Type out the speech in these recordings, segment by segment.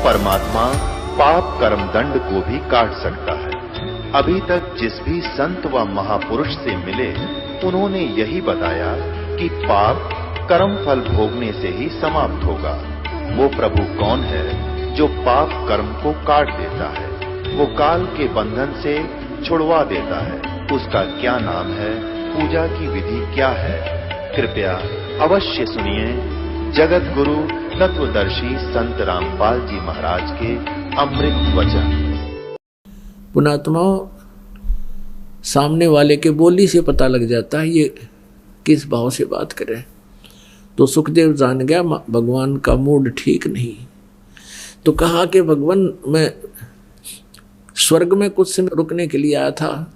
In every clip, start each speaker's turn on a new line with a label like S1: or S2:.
S1: परमात्मा पाप कर्म दंड को भी काट सकता है। अभी तक जिस भी संत व महापुरुष से मिले उन्होंने यही बताया कि पाप कर्म फल भोगने से ही समाप्त होगा। वो प्रभु कौन है जो पाप कर्म को काट देता है, वो काल के बंधन से छुड़वा देता है। उसका क्या नाम है, पूजा की विधि क्या है? कृपया अवश्य सुनिए जगत गुरु तत्वदर्शी संत रामपाल जी महाराज के अमृत वचन।
S2: पुणात्माओं, सामने वाले के बोली से पता लग जाता है ये किस भाव से बात करे। तो सुखदेव जान गया भगवान का मूड ठीक नहीं। तो कहा कि भगवान मैं स्वर्ग में कुछ समय रुकने के लिए आया था,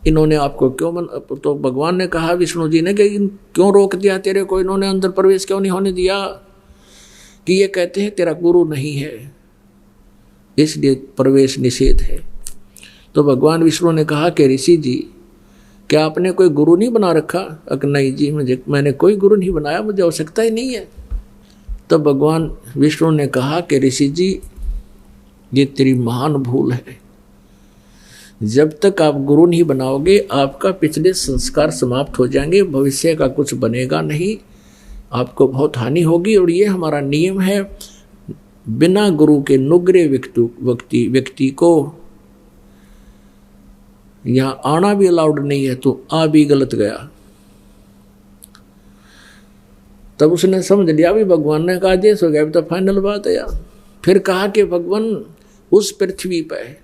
S2: इन्होंने आपको क्यों तो भगवान ने कहा विष्णु जी ने कि क्यों रोक दिया तेरे को, इन्होंने अंदर प्रवेश क्यों नहीं होने दिया? कि ये कहते हैं तेरा गुरु नहीं है, इसलिए प्रवेश निषेध है। तो भगवान विष्णु ने कहा कि ऋषि जी क्या आपने कोई गुरु नहीं बना रखा? नहीं जी, मैंने कोई गुरु नहीं बनाया, मुझे आवश्यकता ही नहीं है। तब भगवान विष्णु ने कहा कि ऋषि जी ये तेरी महान भूल है। जब तक आप गुरु नहीं बनाओगे आपका पिछले संस्कार समाप्त हो जाएंगे, भविष्य का कुछ बनेगा नहीं, आपको बहुत हानि होगी। और ये हमारा नियम है, बिना गुरु के नुग्रे व्यक्ति को यहाँ आना भी अलाउड नहीं है, तो आ भी गलत गया। तब उसने समझ लिया भी भगवान ने कहा आदेश हो गया, तो फाइनल बात है यार। फिर कहा कि भगवान उस पृथ्वी पर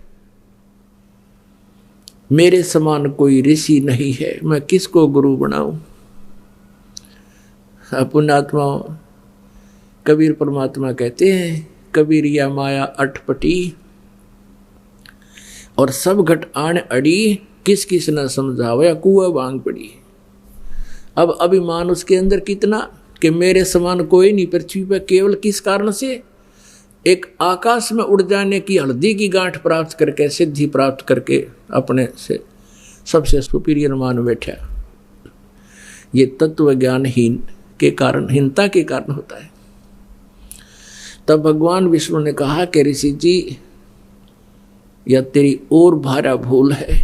S2: मेरे समान कोई ऋषि नहीं है, मैं किसको गुरु बनाऊं? पुण्यात्माओं, कबीर परमात्मा कहते हैं कबीर या माया अटपटी और सब घट आण अड़ी, किस किस न समझावे कुआ बांग पड़ी। अब अभिमान उसके अंदर कितना कि मेरे समान कोई नहीं पृथ्वी पर, केवल किस कारण से? एक आकाश में उड़ जाने की हल्दी की गांठ प्राप्त करके, सिद्धि प्राप्त करके अपने से सबसे सुपीरियर मान बैठा। ये तत्व ज्ञानहीन के कारण, हीनता के कारण होता है। तब भगवान विष्णु ने कहा कि ऋषि जी यह तेरी और भारा भूल है,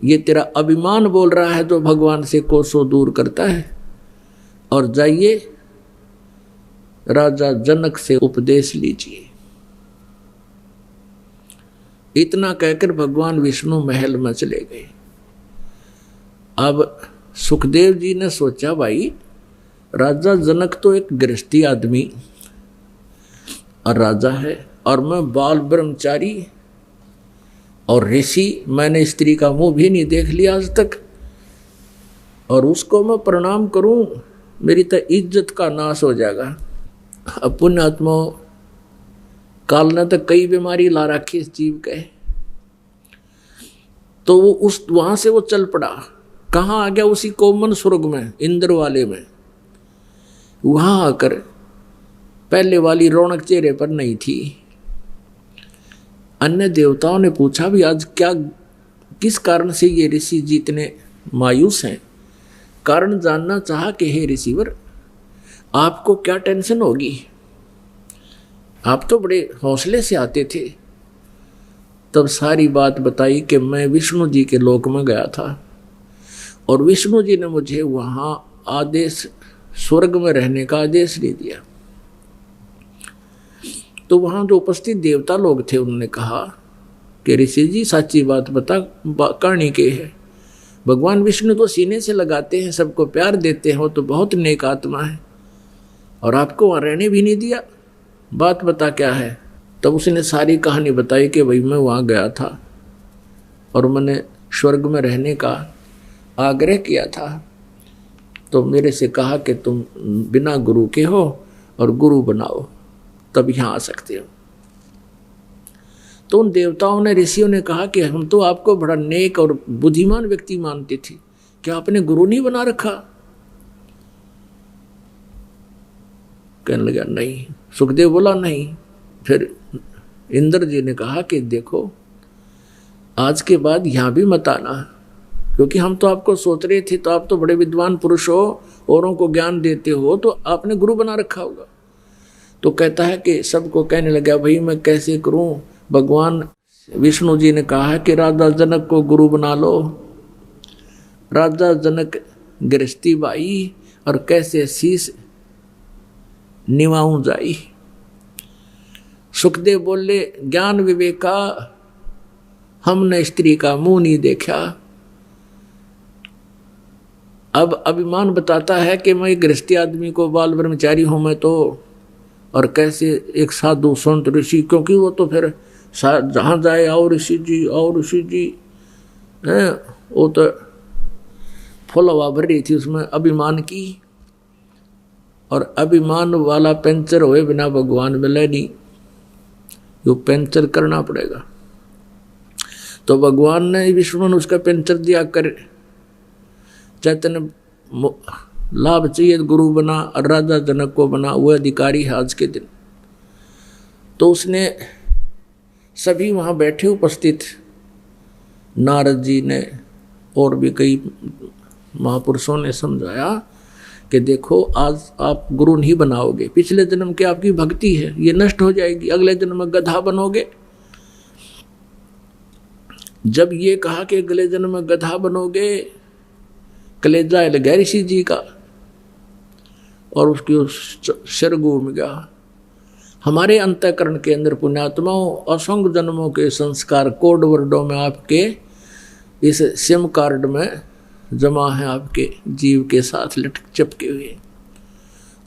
S2: ये तेरा अभिमान बोल रहा है जो भगवान से कोसों दूर करता है। और जाइए राजा जनक से उपदेश लीजिए। इतना कहकर भगवान विष्णु महल में चले गए। अब सुखदेव जी ने सोचा भाई राजा जनक तो एक गृहस्थी आदमी और राजा है, और मैं बाल ब्रह्मचारी और ऋषि, मैंने स्त्री का मुंह भी नहीं देख लिया आज तक, और उसको मैं प्रणाम करूं मेरी तो इज्जत का नाश हो जाएगा। अब पुण्यात्मा काल ने तो कई बीमारी ला रखी इस जीव के। तो वो उस वहां से वो चल पड़ा, कहाँ आ गया? उसी कोमन स्वर्ग में, इंद्र वाले में। वहां आकर पहले वाली रौनक चेहरे पर नहीं थी। अन्य देवताओं ने पूछा भी आज क्या, किस कारण से ये ऋषि जी इतने मायूस हैं? कारण जानना चाहा कि हे ऋषिवर आपको क्या टेंशन होगी? आप तो बड़े हौसले से आते थे। तब सारी बात बताई कि मैं विष्णु जी के लोक में गया था और विष्णु जी ने मुझे वहां आदेश, स्वर्ग में रहने का आदेश दे दिया। तो वहां जो उपस्थित देवता लोग थे उन्होंने कहा कि ऋषि जी सच्ची बात बता, कहानी के है? भगवान विष्णु तो सीने से लगाते हैं, सबको प्यार देते हैं, वो तो बहुत नेक आत्मा है, और आपको वहाँ रहने भी नहीं दिया, बात बता क्या है? तब उसने सारी कहानी बताई कि भाई मैं वहाँ गया था और मैंने स्वर्ग में रहने का आग्रह किया था, तो मेरे से कहा कि तुम बिना गुरु के हो और गुरु बनाओ तब यहाँ आ सकते हो। तो उन देवताओं ने, ऋषियों ने कहा कि हम तो आपको बड़ा नेक और बुद्धिमान व्यक्ति मानते थे, क्या आपने गुरु नहीं बना रखा? कहने लगा नहीं। सुखदेव बोला नहीं। फिर इंद्र जी ने कहा कि देखो आज के बाद यहाँ भी मत आना, क्योंकि हम तो आपको सोच रहे थे, तो आप तो बड़े विद्वान पुरुष हो, औरों को ज्ञान देते हो, तो आपने गुरु बना रखा होगा। तो कहता है कि सबको कहने लगा भाई मैं कैसे करूं। भगवान विष्णु जी ने कहा है कि राजा जनक को गुरु बना लो। राजा जनक गृहस्थी बाई और कैसे शीश निवाऊं जाई। सुखदेव बोले ज्ञान विवेका हमने स्त्री का मुंह नहीं देखा। अब अभिमान बताता है कि मैं गृहस्थी आदमी को बाल ब्रह्मचारी हूं मैं तो, और कैसे एक साधु संत ऋषि, क्योंकि वो तो फिर जहां जाए आओ ऋषि जी आओ ऋषि जी है, वो तो फुल हवा भर रही थी उसमें अभिमान की। और अभिमान वाला पंचर हुए बिना भगवान मिले नहीं, वो पंचर करना पड़ेगा। तो भगवान ने विष्णु ने उसका पंचर दिया कर चैतन्य लाभ चाहिए गुरु बना और राजा जनक को बना, वो अधिकारी है आज के दिन। तो उसने सभी वहां बैठे उपस्थित नारद जी ने और भी कई महापुरुषों ने समझाया कि देखो आज आप गुरु नहीं बनाओगे, पिछले जन्म की आपकी भक्ति है ये नष्ट हो जाएगी, अगले जन्म में गधा बनोगे। जब ये कहा कि अगले जन्म में गधा बनोगे, कलेजा हिल गया ऋषि जी का और उसकी उस सिर घूम गया। हमारे अंतःकरण के अंदर पुण्यात्माओं असंख्य जन्मों के संस्कार कोड वर्डों में आपके इस सिम कार्ड में जमा है, आपके जीव के साथ लटक चिपके हुए।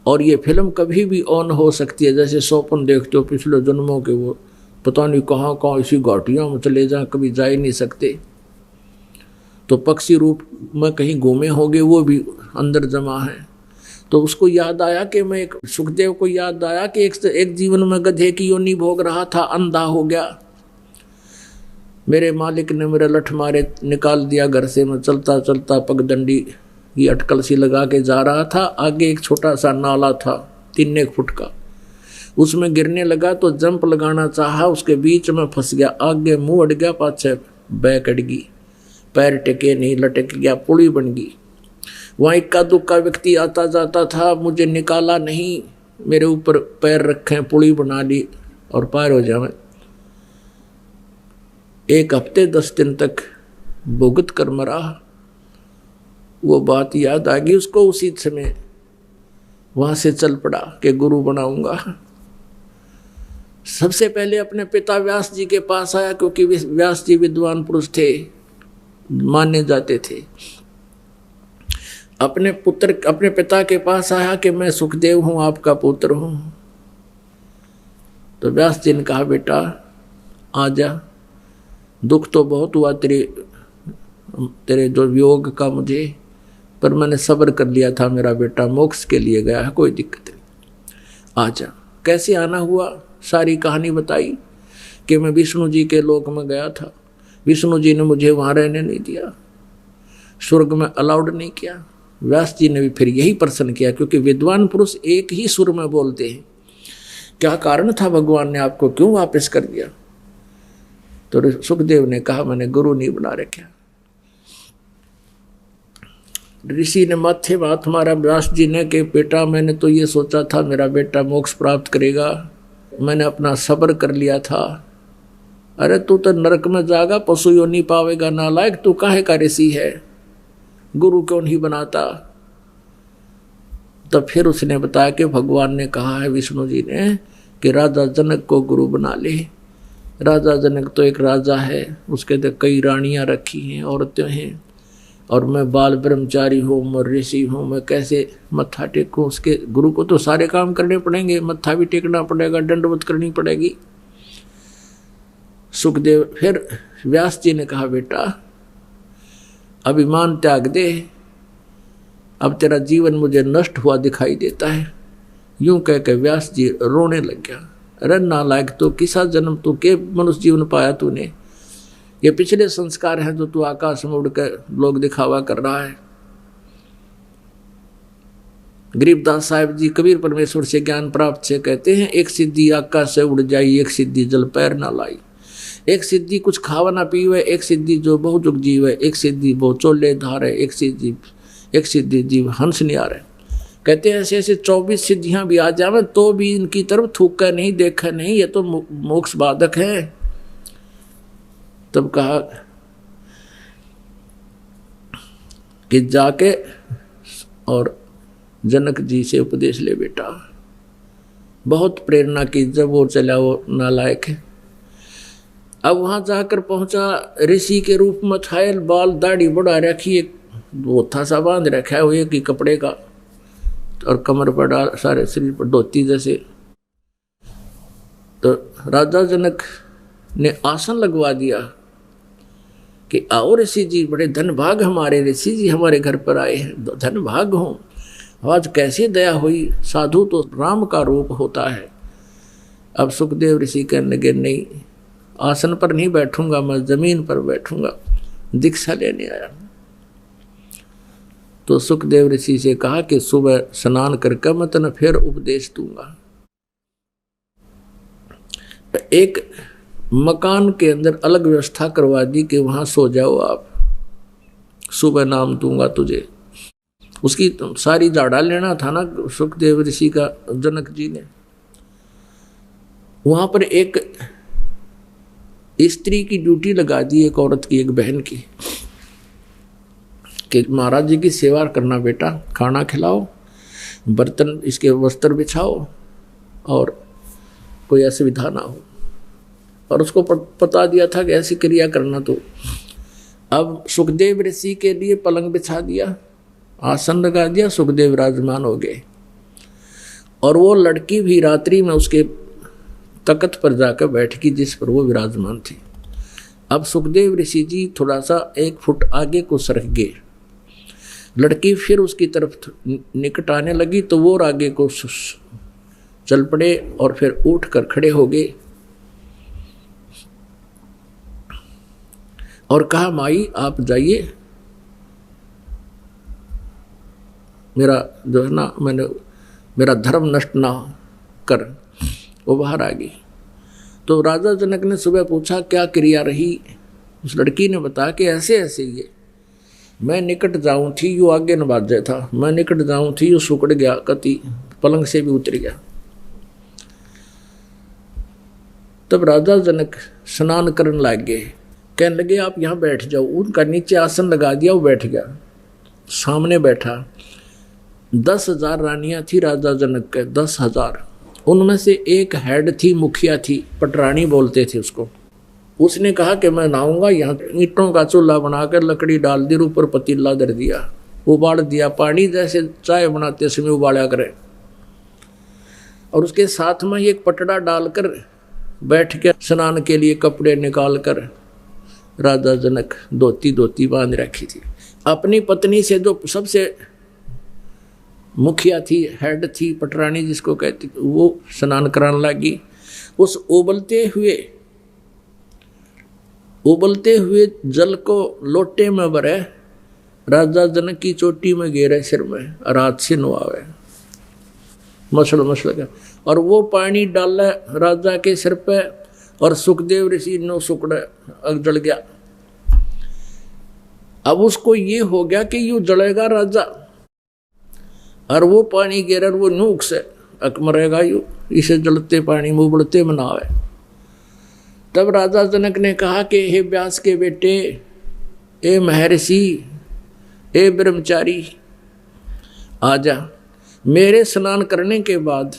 S2: और ये फिल्म कभी भी ऑन हो सकती है, जैसे स्वप्न देखते हो पिछले जन्मों के, वो पता नहीं कहाँ कहाँ इसी घाटियों में चले जाएं, कभी जा ही नहीं सकते। तो पक्षी रूप में कहीं घूमे होंगे, वो भी अंदर जमा है। तो उसको याद आया कि मैं एक सुखदेव को याद आया कि एक जीवन में गधे की योनि भोग रहा था, अंधा हो गया। मेरे मालिक ने मेरे लठ मारे निकाल दिया घर से। मैं चलता चलता पगडंडी की अटकल सी लगा के जा रहा था। आगे एक छोटा सा नाला था 3 फुट का, उसमें गिरने लगा तो जंप लगाना चाहा, उसके बीच में फंस गया। आगे मुंह अड़ गया, पाछे बैक अड़ गई, पैर टिके नहीं, लटक गया, पुली बन गई। वहाँ इक्का दुक्का व्यक्ति आता जाता था, मुझे निकाला नहीं, मेरे ऊपर पैर रखे, पुली बना ली और पार हो जावे। 1 हफ्ते 10 दिन तक भुगत कर मरा। वो बात याद आ गई उसको, उसी समय वहां से चल पड़ा कि गुरु बनाऊंगा। सबसे पहले अपने पिता व्यास जी के पास आया, क्योंकि व्यास जी विद्वान पुरुष थे, माने जाते थे। अपने पिता के पास आया कि मैं सुखदेव हूं, आपका पुत्र हूं। तो व्यास जी ने कहा बेटा आजा, दुख तो बहुत हुआ तेरे जो वियोग का मुझे, पर मैंने सब्र कर लिया था, मेरा बेटा मोक्ष के लिए गया है, कोई दिक्कत नहीं, आजा। कैसे आना हुआ सारी कहानी बताई कि मैं विष्णु जी के लोक में गया था, विष्णु जी ने मुझे वहां रहने नहीं दिया, स्वर्ग में अलाउड नहीं किया। व्यास जी ने भी फिर यही प्रश्न किया, क्योंकि विद्वान पुरुष एक ही सुर में बोलते हैं, क्या कारण था भगवान ने आपको क्यों वापस कर दिया? तो सुखदेव ने कहा मैंने गुरु नहीं बना रखा। ऋषि ने माथे हाथ मारा व्यास जी ने कि बेटा मैंने तो ये सोचा था मेरा बेटा मोक्ष प्राप्त करेगा, मैंने अपना सब्र कर लिया था। अरे तू तो नरक में जाएगा, पशु योनि पावेगा, नालायक, तू काहे का ऋषि है, गुरु क्यों नहीं बनाता? तब फिर उसने बताया कि भगवान ने कहा है विष्णु जी ने कि राजा जनक को गुरु बना ले। राजा जनक तो एक राजा है, उसके तो कई रानियां रखी हैं, औरतें हैं, और मैं बाल ब्रह्मचारी हूँ, मैं ऋषि हूँ, मैं कैसे मत्था टेकूँ? उसके गुरु को तो सारे काम करने पड़ेंगे, मत्था भी टेकना पड़ेगा, दंडवत करनी पड़ेगी। सुखदेव फिर व्यास जी ने कहा बेटा अभिमान त्याग दे, अब तेरा जीवन मुझे नष्ट हुआ दिखाई देता है। यूं कह के व्यास जी रोने लग गया। अरे नालायक, तो किसा जन्म तू के मनुष्य जीवन पाया तूने? ये पिछले संस्कार हैं जो तू आकाश में उड़कर लोग दिखावा कर रहा है। गरीबदास साहिब जी कबीर परमेश्वर से ज्ञान प्राप्त से कहते हैं, एक सिद्धि आकाश से उड़ जाई, एक सिद्धि जल पैर ना लाई। एक सिद्धि कुछ खावा ना पीवे, एक सिद्धि जो बहुजुग जीव है, एक सिद्धि बहु चोले धारे, एक सिद्धि जीव हंस निहारे। कहते हैं ऐसे ऐसे 24 सिद्धियां भी आ जावे तो भी इनकी तरफ थूका नहीं, देखा नहीं, ये तो मोक्ष बाधक है। तब कहा कि जाके और जनक जी से उपदेश ले बेटा। बहुत प्रेरणा की, जब वो चला वो नालायक है। अब वहां जाकर पहुंचा, ऋषि के रूप में छायल, बाल दाढ़ी बढ़ा रखी, एक वो था सा बांध रखा है, वो एक ही कपड़े का, और कमर पर डाल, सारे शरीर पर धोती जैसे। तो राजा जनक ने आसन लगवा दिया कि आओ ऋषि जी, बड़े धन भाग हमारे ऋषि जी हमारे घर पर आए हैं, धन भाग हो। आज कैसी दया हुई, साधु तो राम का रूप होता है। अब सुखदेव ऋषि कहने लगे नहीं, आसन पर नहीं बैठूंगा, मैं जमीन पर बैठूंगा, दीक्षा लेने आया। तो सुखदेव ऋषि से कहा कि सुबह स्नान करके मैं तने फिर उपदेश दूंगा। एक मकान के अंदर अलग व्यवस्था करवा दी कि वहां सो जाओ आप, सुबह नाम दूंगा तुझे। उसकी सारी झाड़ा लेना था ना सुखदेव ऋषि का, जनक जी ने। वहां पर एक स्त्री की ड्यूटी लगा दी, एक औरत की, एक बहन की, कि महाराज जी की सेवा करना बेटा, खाना खिलाओ, बर्तन इसके वस्त्र बिछाओ और कोई असुविधा ना हो। और उसको पता दिया था कि ऐसी क्रिया करना। तो अब सुखदेव ऋषि के लिए पलंग बिछा दिया, आसन लगा दिया, सुखदेव विराजमान हो गए। और वो लड़की भी रात्रि में उसके तख्त पर जाकर बैठ गई जिस पर वो विराजमान थी। अब सुखदेव ऋषि जी थोड़ा सा 1 फुट आगे को सरक गए, लड़की फिर उसकी तरफ निकट आने लगी तो वो आगे को चल पड़े और फिर उठ कर खड़े हो गए और कहा माई आप जाइए, मेरा जो है ना, मैंने मेरा धर्म नष्ट ना कर। वो बाहर आ गई। तो राजा जनक ने सुबह पूछा क्या क्रिया रही। उस लड़की ने बताया कि ऐसे ऐसे ये मैं निकट जाऊं थी, यू आगे न बाजे था, मैं निकट जाऊं थी, यू सुकड़ गया, कति पलंग से भी उतर गया। तब राजा जनक स्नान करने लग गए, कहने लगे आप यहाँ बैठ जाओ। उनका नीचे आसन लगा दिया, वो बैठ गया, सामने बैठा। 10,000 रानियां थी राजा जनक के, 10,000। उनमें से एक हेड थी, मुखिया थी, पटरानी बोलते थे उसको। उसने कहा कि मैं नहाऊंगा, यहाँ ईंटों का चूल्हा बनाकर लकड़ी डाल दी, ऊपर पतीला धर दिया, उबाल दिया, पानी जैसे चाय बनाते समय उबाला करे। और उसके साथ में एक पटड़ा डालकर बैठ के स्नान के लिए कपड़े निकाल कर राजा जनक धोती बांध रखी थी। अपनी पत्नी से जो सबसे मुखिया थी, हेड थी, पटरानी जिसको कहती, वो स्नान कराने लगी। उस उबलते हुए जल को लोटे में भरे, राजा जनक की चोटी में घेरे सिर में, रात से नुआवे, मसल का, और वो पानी डाला राजा के सिर पे, और सुखदेव ऋषि नो सुकड़े जल गया। अब उसको ये हो गया कि यू जलेगा राजा, और वो पानी गिर वो नूक से मरेगा यू, इसे जलते पानी में उबलते मनावे। तब राजा जनक ने कहा कि हे व्यास के बेटे, ए महर्षि, ए ब्रह्मचारी, आजा। मेरे स्नान करने के बाद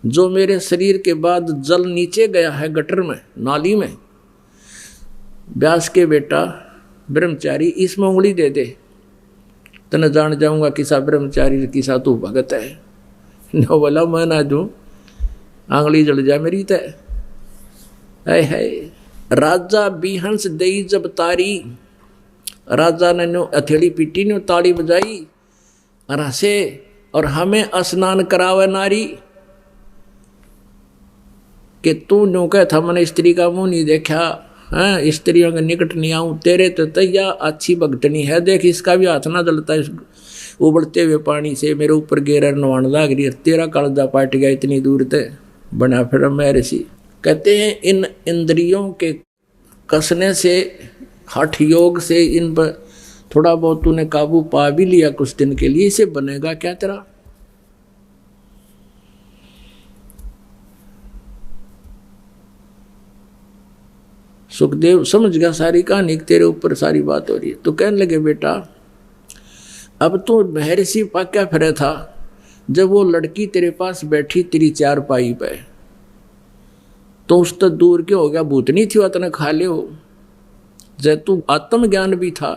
S2: जो मेरे शरीर के बाद जल नीचे गया है गटर में, नाली में, व्यास के बेटा ब्रह्मचारी, इसमें उंगली दे दे, तने जान जाऊंगा किसा ब्रह्मचारी किसा तू भगत है। न बोला मैं ना दूं, आंगली जल जा मेरी तय। है राजा बिहंस दई जब तारी, राजा ने नो हथेली पीटी नो ताली बजाई और हंसे, और हमें स्नान करावे नारी कि तू नो कह था मैंने स्त्री का मुंह नहीं देखा, हैं स्त्रियों के निकट नहीं आऊं, तेरे तो तैया अच्छी भगतनी है, देख इसका भी हाथ ना जलता इस उबलते हुए पानी से, मेरे ऊपर गेर नवाण लाग रही है, तेरा कालजा पाट गया इतनी दूर ते बना फिर महर्षि। कहते हैं इन इंद्रियों के कसने से, हठ योग से इन पर थोड़ा बहुत तूने काबू पा भी लिया कुछ दिन के लिए, इसे बनेगा क्या तेरा? सुखदेव समझ गया सारी कहानी, तेरे ऊपर सारी बात हो रही है। तो कहने लगे बेटा अब तो महर्षि पाक्या फिरे था, जब वो लड़की तेरे पास बैठी तेरी चारपाई पे, तो उस तक दूर क्यों हो गया? भूतनी थी वतने खा ले हो। जब तू आत्मज्ञान भी था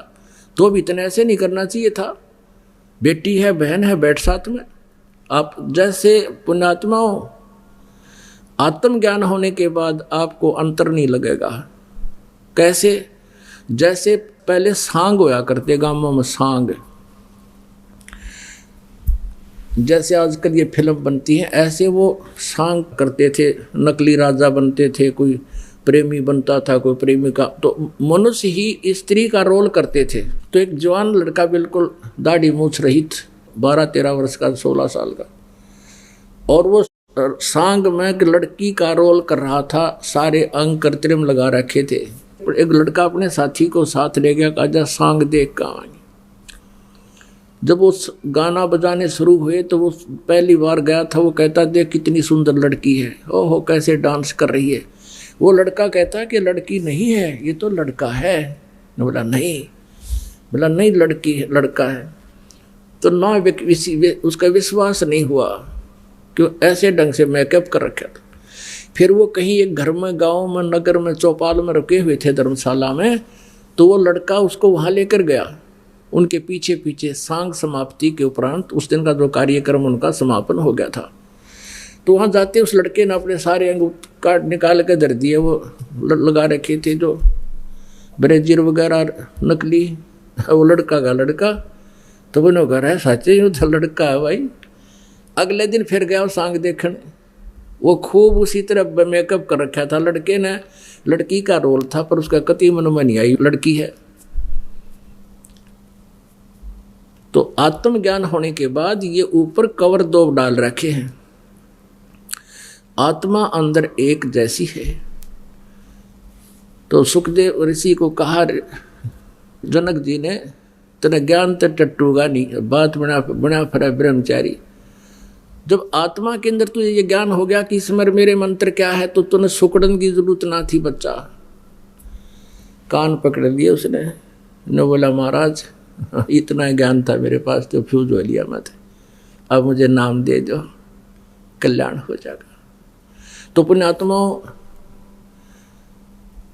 S2: तो भी इतने ऐसे नहीं करना चाहिए था। बेटी है, बहन है, बैठ साथ में। आप जैसे पुण्यात्मा हो, आत्मज्ञान होने के बाद आपको अंतर नहीं लगेगा। कैसे? जैसे पहले सांग होया करते गांवों में, सांग, जैसे आजकल ये फिल्म बनती है, ऐसे वो सांग करते थे, नकली राजा बनते थे, कोई प्रेमी बनता था, कोई प्रेमिका। तो मनुष्य ही स्त्री का रोल करते थे। तो एक जवान लड़का बिल्कुल दाढ़ी मूछ रहित 12-13 वर्ष का, 16 साल का, और वो सांग में एक लड़की का रोल कर रहा था, सारे अंग कृत्रिम लगा रखे थे। एक लड़का अपने साथी को साथ ले गया, कहा जा सांग देख कहाँ। जब वो गाना बजाने शुरू हुए तो वो पहली बार गया था, वो कहता देख कितनी सुंदर लड़की है, ओहो कैसे डांस कर रही है। वो लड़का कहता कि लड़की नहीं है, ये तो लड़का है। बोला नहीं लड़की है, लड़का है। तो ना उसका विश्वास नहीं हुआ, क्यों ऐसे ढंग से मेकअप कर रखा था। फिर वो कहीं एक घर में, गांव में, नगर में, चौपाल में रुके हुए थे, धर्मशाला में। तो वो लड़का उसको वहां लेकर गया, उनके पीछे पीछे। सांग समाप्ति के उपरांत उस दिन का जो कार्यक्रम उनका समापन हो गया था। तो वहां जाते उस लड़के ने अपने सारे अंग काट निकाल कर धर दिए। वो लगा रखे थे जो ब्रेजियर वगैरह नकली, वो लड़का का लड़का। तो वो घर है सच्चे यूँ तो लड़का है भाई। अगले दिन फिर गया वो सांग देखने, वो खूब उसी तरह मेकअप कर रखा था। लड़के ने लड़की का रोल था, पर उसका कति मन में नहीं आई लड़की है। तो आत्मज्ञान होने के बाद ये ऊपर कवर 2 डाल रखे हैं। आत्मा अंदर एक जैसी है। तो सुखदेव ऋषि को कहा जनक जी ने, तेरा ज्ञान तो टट्टूगा नहीं, बात बना फरा ब्रह्मचारी। जब आत्मा के अंदर तुझे ये ज्ञान हो गया कि स्मर मेरे मंत्र क्या है, तो तूने सुकड़न की जरूरत ना थी बच्चा। कान पकड़ लिए उसने, न बोला महाराज इतना ज्ञान था मेरे पास तो फ्यूज हो लिया मैं, अब मुझे नाम दे दो, कल्याण हो जाएगा। तो पुण्यात्माओं,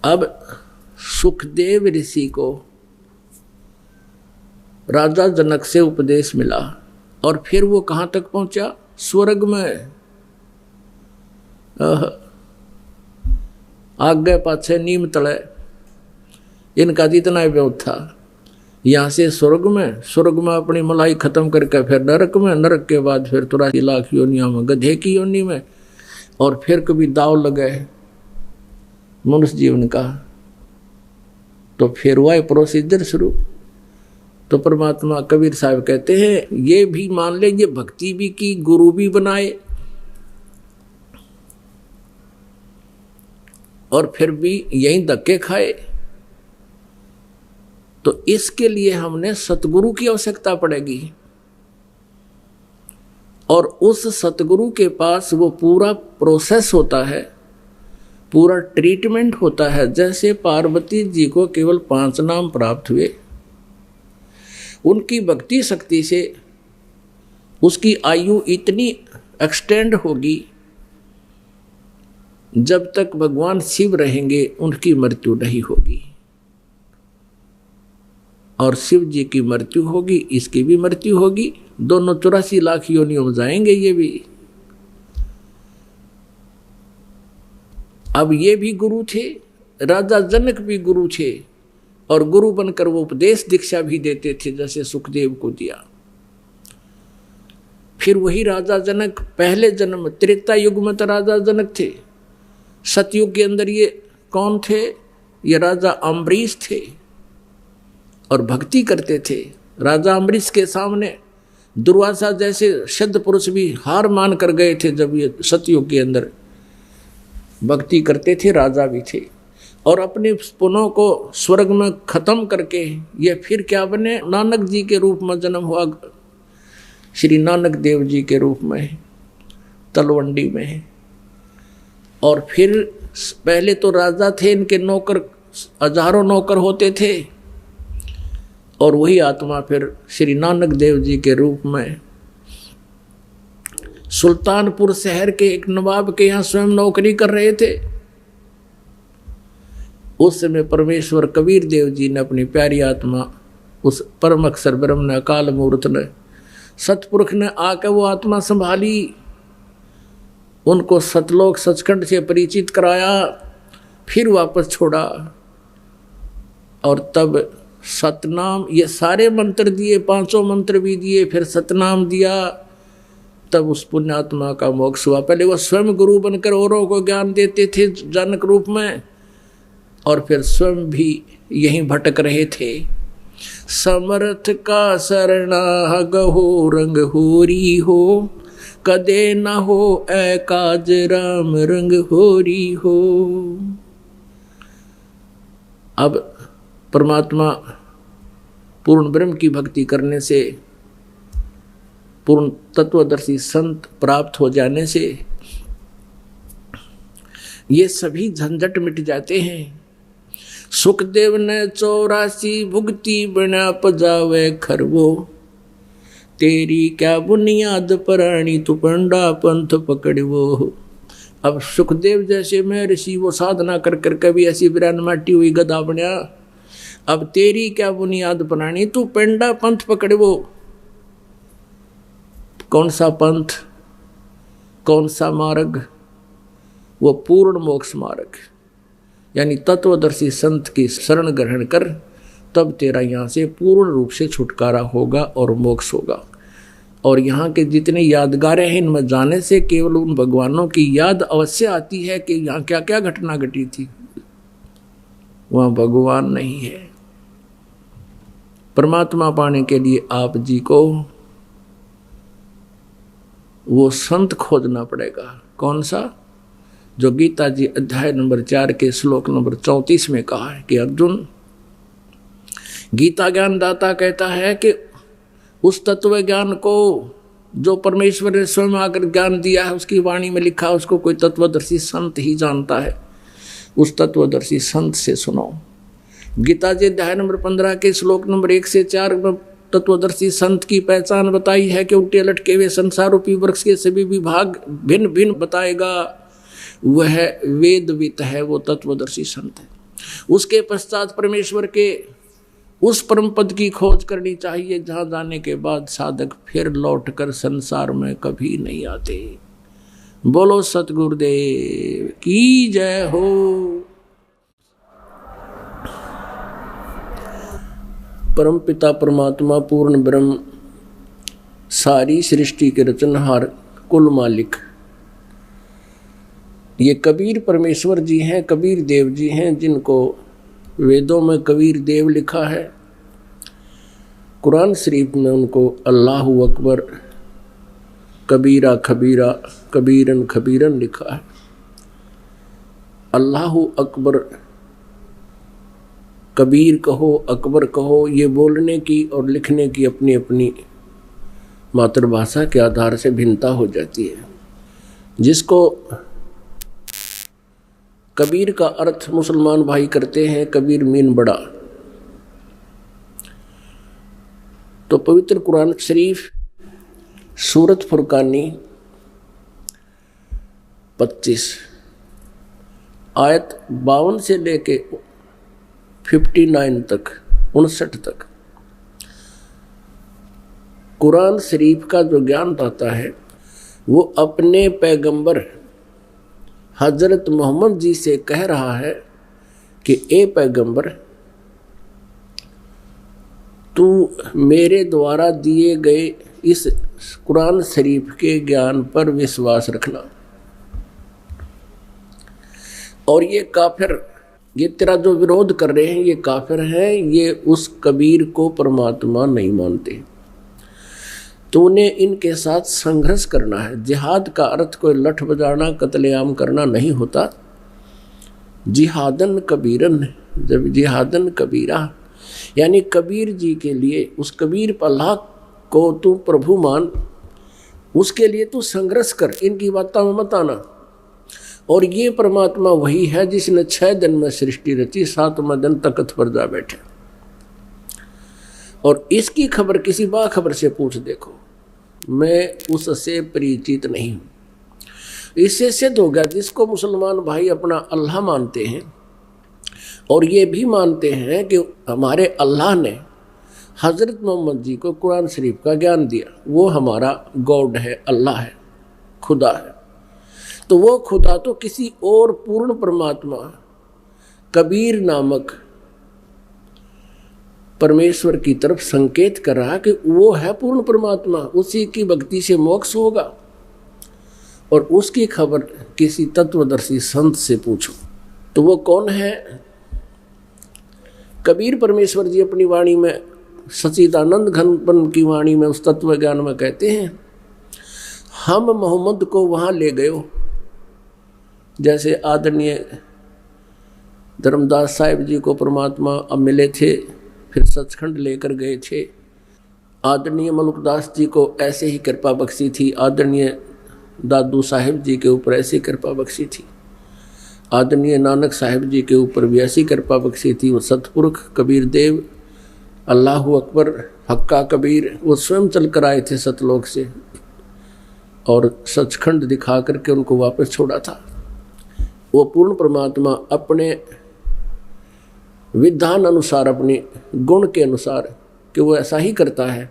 S2: अब सुखदेव ऋषि को राजा जनक से उपदेश मिला, और फिर वो कहाँ तक पहुंचा? स्वर्ग में। आगे पाछे नीम तले इनका जितना व्यवहार था। यहाँ से स्वर्ग में अपनी मलाई खत्म करके फिर नरक में, नरक के बाद फिर 83 लाख योनियों में, गधे की योनि में, और फिर कभी दाव लगे मनुष्य जीवन का, तो फिर हुआ प्रोसीजर शुरू। तो परमात्मा कबीर साहब कहते हैं ये भी मान ले, ये भक्ति भी की, गुरु भी बनाए, और फिर भी यही धक्के खाए। तो इसके लिए हमने सतगुरु की आवश्यकता पड़ेगी, और उस सतगुरु के पास वो पूरा प्रोसेस होता है, पूरा ट्रीटमेंट होता है। जैसे पार्वती जी को केवल 5 नाम प्राप्त हुए, उनकी भक्ति शक्ति से उसकी आयु इतनी एक्सटेंड होगी, जब तक भगवान शिव रहेंगे उनकी मृत्यु नहीं होगी। और शिव जी की मृत्यु होगी, इसकी भी मृत्यु होगी, दोनों 84 लाख योनियों में जाएंगे ये भी। अब ये भी गुरु थे, राजा जनक भी गुरु थे, और गुरु बनकर वो उपदेश दीक्षा भी देते थे, जैसे सुखदेव को दिया। फिर वही राजा जनक पहले जन्म त्रेता युग में तो राजा जनक थे। सतयुग के अंदर ये कौन थे? ये राजा अम्बरीश थे, और भक्ति करते थे। राजा अम्बरीश के सामने दुर्वासा जैसे सिद्ध पुरुष भी हार मान कर गए थे। जब ये सतयुग के अंदर भक्ति करते थे, राजा भी थे, और अपने पुनों को स्वर्ग में खत्म करके ये फिर क्या बने? नानक जी के रूप में जन्म हुआ, श्री नानक देव जी के रूप में तलवंडी में। और फिर पहले तो राजा थे, इनके नौकर हजारों नौकर होते थे, और वही आत्मा फिर श्री नानक देव जी के रूप में सुल्तानपुर शहर के एक नवाब के यहाँ स्वयं नौकरी कर रहे थे। उस समय परमेश्वर कबीर देव जी ने अपनी प्यारी आत्मा, उस परम अक्षर ब्रह्म ने, अकाल मूर्त ने, सतपुरुष ने आकर वो आत्मा संभाली, उनको सतलोक सचखंड से परिचित कराया, फिर वापस छोड़ा, और तब सतनाम, ये सारे मंत्र दिए, 5 मंत्र भी दिए, फिर सतनाम दिया, तब उस पुण्यात्मा का मोक्ष हुआ। पहले वो स्वयं गुरु बनकर औरों को ज्ञान देते थे जनक रूप में, और फिर स्वयं भी यहीं भटक रहे थे। समर्थ का शरणा गहो रंग होरी हो, कदे न हो ऐ काज राम रंग होरी हो। अब परमात्मा पूर्ण ब्रह्म की भक्ति करने से, पूर्ण तत्वदर्शी संत प्राप्त हो जाने से ये सभी झंझट मिट जाते हैं। सुखदेव ने 84 भुगती बना पजावे खरवो, तेरी क्या बुनियाद पराणी तू पंडा पंथ पकड़वो। अब सुखदेव जैसे मैं ऋषि वो साधना कर कर कभी ऐसी बिरान माटी हुई गदा बना, अब तेरी क्या बुनियाद बनानी तू पेंडा पंथ पकड़वो। कौन सा पंथ, कौन सा मार्ग? वो पूर्ण मोक्ष मार्ग, यानी तत्वदर्शी संत की शरण ग्रहण कर, तब तेरा यहाँ से पूर्ण रूप से छुटकारा होगा और मोक्ष होगा। और यहाँ के जितने यादगारें हैं, इनमें जाने से केवल उन भगवानों की याद अवश्य आती है कि यहाँ क्या क्या घटना घटी थी, वहाँ भगवान नहीं है। परमात्मा पाने के लिए आप जी को वो संत खोजना पड़ेगा। कौन सा? जो गीता जी अध्याय नंबर 4 के श्लोक नंबर 34 में कहा है कि अर्जुन, गीता ज्ञान दाता कहता है कि उस तत्व ज्ञान को जो परमेश्वर ने स्वयं आकर ज्ञान दिया है, उसकी वाणी में लिखा, उसको कोई तत्वदर्शी संत ही जानता है। उस तत्वदर्शी संत से सुनो। गीता जी अध्याय नंबर 15 के श्लोक नंबर 1 से 4 में तत्वदर्शी संत की पहचान बताई है कि उल्टे लटके हुए संसार रूपी वृक्ष के सभी विभाग भिन्न भिन्न बताएगा। वह वेदवित है, वो तत्वदर्शी संत है। उसके पश्चात परमेश्वर के उस परम पद की खोज करनी चाहिए, जहां जाने के बाद साधक फिर लौटकर संसार में कभी नहीं आते। बोलो सतगुरुदेव की जय हो। परम पिता परमात्मा पूर्ण ब्रह्म, सारी सृष्टि के रचनहार, कुल मालिक, ये कबीर परमेश्वर जी हैं, कबीर देव जी हैं, जिनको वेदों में कबीर देव लिखा है। कुरान शरीफ में उनको अल्लाहु अकबर, कबीरा खबीरा, कबीरन खबीरन लिखा है। अल्लाहु अकबर, कबीर कहो, अकबर कहो, ये बोलने की और लिखने की अपनी अपनी मातृभाषा के आधार से भिन्नता हो जाती है। जिसको कबीर का अर्थ मुसलमान भाई करते हैं, कबीर मीन बड़ा, तो पवित्र कुरान शरीफ सूरत फुरकानी 25 आयत 52 से लेके 59 तक, 59 तक, कुरान शरीफ का जो ज्ञान पाता है वो अपने पैगंबर हजरत मोहम्मद जी से कह रहा है कि ए पैगंबर, तू मेरे द्वारा दिए गए इस कुरान शरीफ के ज्ञान पर विश्वास रखना। और ये काफिर, ये तेरा जो विरोध कर रहे हैं, ये काफिर हैं, ये उस कबीर को परमात्मा नहीं मानते। तूने इनके साथ संघर्ष करना है। जिहाद का अर्थ कोई लठ बजाना, कत्लेआम करना नहीं होता। जिहादन कबीरन, जब जिहादन कबीरा, यानी कबीर जी के लिए, उस कबीर अल्लाह को तू प्रभु मान, उसके लिए तू संघर्ष कर, इनकी बातों में मत आना। और ये परमात्मा वही है जिसने 6 दिन में सृष्टि रची, 7वां दिन तख्त पर जा बैठे। और इसकी खबर किसी बाखबर से पूछ देखो, मैं उससे परिचित नहीं हूं। इससे सिद्ध हो गया जिसको मुसलमान भाई अपना अल्लाह मानते हैं और ये भी मानते हैं कि हमारे अल्लाह ने हजरत मोहम्मद जी को कुरान शरीफ का ज्ञान दिया, वो हमारा गॉड है, अल्लाह है, खुदा है। तो वो खुदा तो किसी और पूर्ण परमात्मा कबीर नामक परमेश्वर की तरफ संकेत कर रहा कि वो है पूर्ण परमात्मा, उसी की भक्ति से मोक्ष होगा। और उसकी खबर किसी तत्वदर्शी संत से पूछो तो वो कौन है? कबीर परमेश्वर जी अपनी वाणी में, सच्चिदानंद घनपन की वाणी में, उस तत्व ज्ञान में कहते हैं, हम मोहम्मद को वहां ले गए जैसे आदरणीय धर्मदास साहिब जी को परमात्मा अब मिले थे, फिर सचखंड लेकर गए थे। आदरणीय मलुकदास जी को ऐसे ही कृपा बख्शी थी, आदरणीय दादू साहिब जी के ऊपर ऐसी कृपा बख्शी थी, आदरणीय नानक साहिब जी के ऊपर भी ऐसी कृपा बख्शी थी। वो सतपुरुष कबीर देव, अल्लाह अकबर, हक्का कबीर, वो स्वयं चल कर आए थे सतलोक से और सचखंड दिखा करके उनको वापस छोड़ा था। वो पूर्ण परमात्मा अपने विधान अनुसार, अपने गुण के अनुसार कि वो ऐसा ही करता है,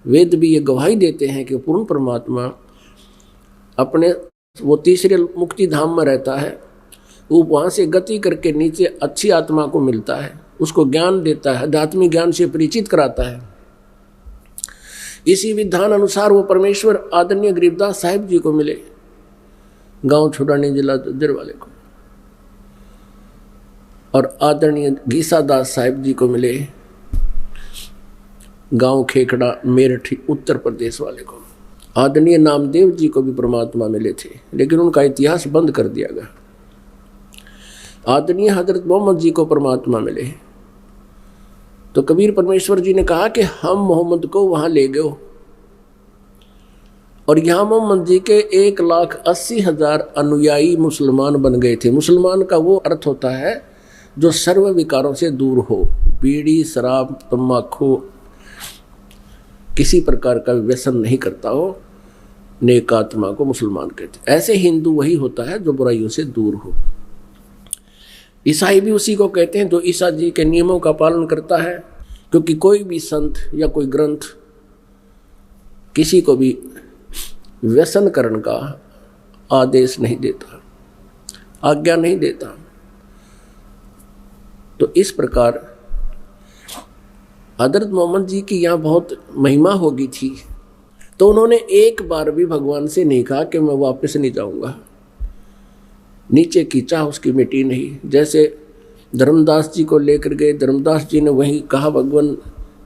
S2: वेद भी ये गवाही देते हैं कि पूर्ण परमात्मा अपने वो तीसरे मुक्ति धाम में रहता है, वो वहाँ से गति करके नीचे अच्छी आत्मा को मिलता है, उसको ज्ञान देता है, आध्यात्मिक ज्ञान से परिचित कराता है। इसी विधान अनुसार वो परमेश्वर आदरणीय गरीबदास साहिब जी को मिले, गांव छुड़ानी जिला दर वाले को, और आदरणीय गीसादास साहिब जी को मिले, गांव खेखड़ा मेरठ उत्तर प्रदेश वाले को। आदरणीय नामदेव जी को भी परमात्मा मिले थे, लेकिन उनका इतिहास बंद कर दिया गया। आदरणीय हजरत मोहम्मद जी को परमात्मा मिले, तो कबीर परमेश्वर जी ने कहा कि हम मोहम्मद को वहां ले गए, और यहां मोहम्मद जी के 1,80,000 अनुयायी मुसलमान बन गए थे। मुसलमान का वो अर्थ होता है जो सर्व विकारों से दूर हो, बीड़ी, शराब, तम्बाकू, किसी प्रकार का व्यसन नहीं करता हो, नेक आत्मा को मुसलमान कहते। ऐसे हिंदू वही होता है जो बुराइयों से दूर हो। ईसाई भी उसी को कहते हैं जो ईसा जी के नियमों का पालन करता है, क्योंकि कोई भी संत या कोई ग्रंथ किसी को भी व्यसन करने का आदेश नहीं देता, आज्ञा नहीं देता। तो इस प्रकार हजरत मोहम्मद जी की यहाँ बहुत महिमा होगी थी, तो उन्होंने एक बार भी भगवान से नहीं कहा कि मैं वापस नहीं जाऊंगा। नीचे की चाह उसकी मिटी नहीं। जैसे धर्मदास जी को लेकर गए, धर्मदास जी ने वही कहा, भगवान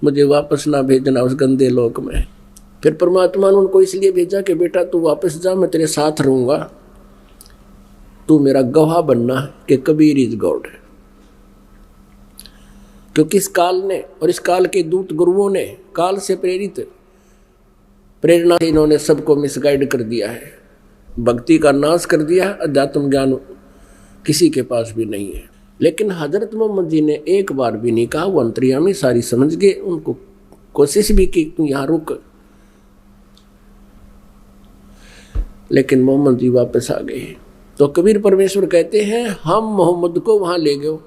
S2: मुझे वापस ना भेजना उस गंदे लोक में। फिर परमात्मा ने उनको इसलिए भेजा कि बेटा तू वापस जा, मैं तेरे साथ रहूंगा, तू मेरा गवाह बनना कि कबीर इज गॉड। क्योंकि इस काल ने और इस काल के दूत गुरुओं ने काल से प्रेरित प्रेरणा से इन्होंने सबको मिसगाइड कर दिया है, भक्ति का नाश कर दिया, अध्यात्म ज्ञान किसी के पास भी नहीं है। लेकिन हजरत मोहम्मद जी ने एक बार भी नहीं कहा, वो अंतर्यामी सारी समझ गए, उनको कोशिश भी की तू यहाँ रुक, लेकिन मोहम्मद जी वापस आ गए। तो कबीर परमेश्वर कहते हैं हम मोहम्मद को वहां ले गए,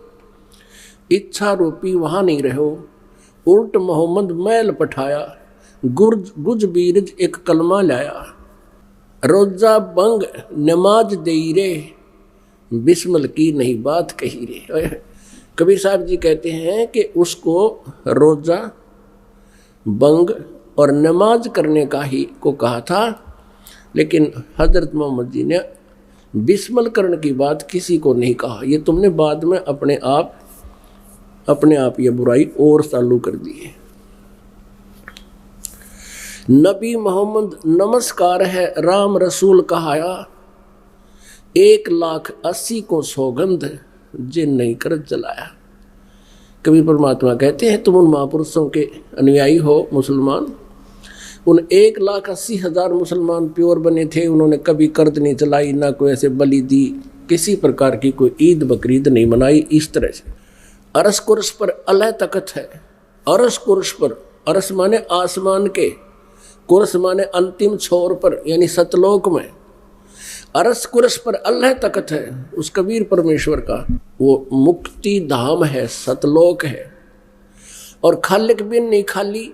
S2: इच्छा रूपी वहां नहीं रहो, उल्ट मोहम्मद मैल पठाया, गुज बीरज एक कलमा लाया, रोजा बंग नमाज देई रे, बिस्मिल की नहीं बात कही रे। कबीर साहब जी कहते हैं कि उसको रोजा बंग और नमाज करने का ही को कहा था, लेकिन हजरत मोहम्मद जी ने बिस्मिल करने की बात किसी को नहीं कहा। ये तुमने बाद में अपने आप ये बुराई और चालू कर दी है। नबी मोहम्मद नमस्कार है, राम रसूल कहाया, 1,80,000 को सौगंध जिन नहीं कर जलाया। कबीर परमात्मा कहते हैं तुम उन महापुरुषों के अनुयायी हो मुसलमान, उन 1,80,000 मुसलमान प्योर बने थे, उन्होंने कभी कर्द नहीं चलाई, ना कोई ऐसे बलि दी, किसी प्रकार की कोई ईद बकरीद नहीं मनाई। इस तरह से अरस कुर्स पर अल्लाह तकत है। अरस कुर्स पर, अरस माने आसमान के, कुर्स माने अंतिम छोर पर, यानी सतलोक में। अरस कुर्स पर अल्लाह तकत है, उस कबीर परमेश्वर का वो मुक्ति धाम है, सतलोक है। और खालिक बिन नहीं खाली,